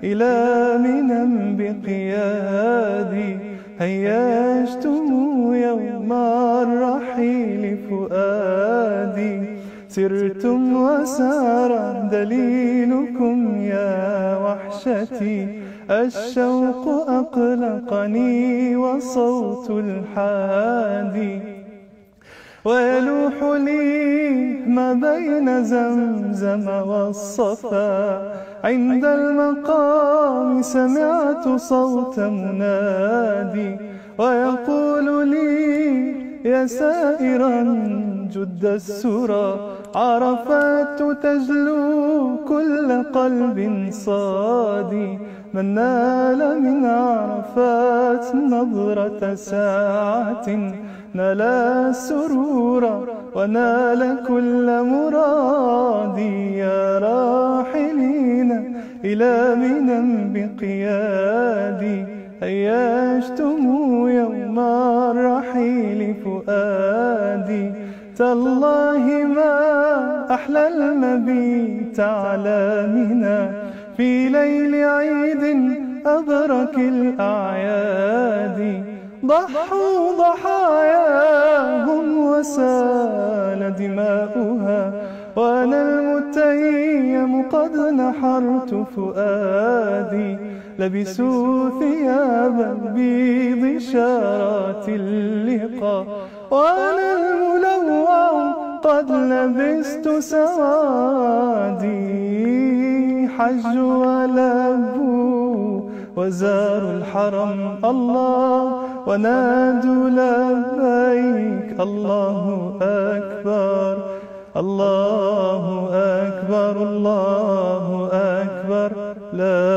إلى منى بقيادي. هيجتم يوم الرحيل فؤادي، سرتم وسار دليلكم يا وحشتي. الشوق أقلقني وصوت الحادي، ويلوح لي ما بين زمزم والصفا. عند المقام سمعت صوت منادي، ويقول لي يا سائرا جد السرى. عرفات تجلو كل قلب صادي، من نال من عرفات نظرة ساعة نال السرور ونال كل مرادي. يا راحلين إلى منى بقيادي، هيجتم يوم الرحيل فؤادي. تالله ما أحلى المبيت على منى في ليل عيد أبرك الأعياد. ضحوا ضحاياهم وسال دماؤها، وأنا المتيم قد نحرت فؤادي. لبسوا ثياب البيض شارات اللقاء، وأنا الملوع قد لبست سوادي. حجوا ولبوا وزاروا الحرم الله، ونادوا لبيك الله أكبر الله أكبر الله أكبر. لا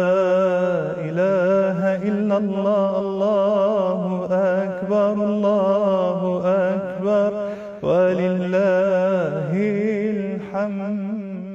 إله إلا الله الله أكبر الله أكبر ولله الحمد.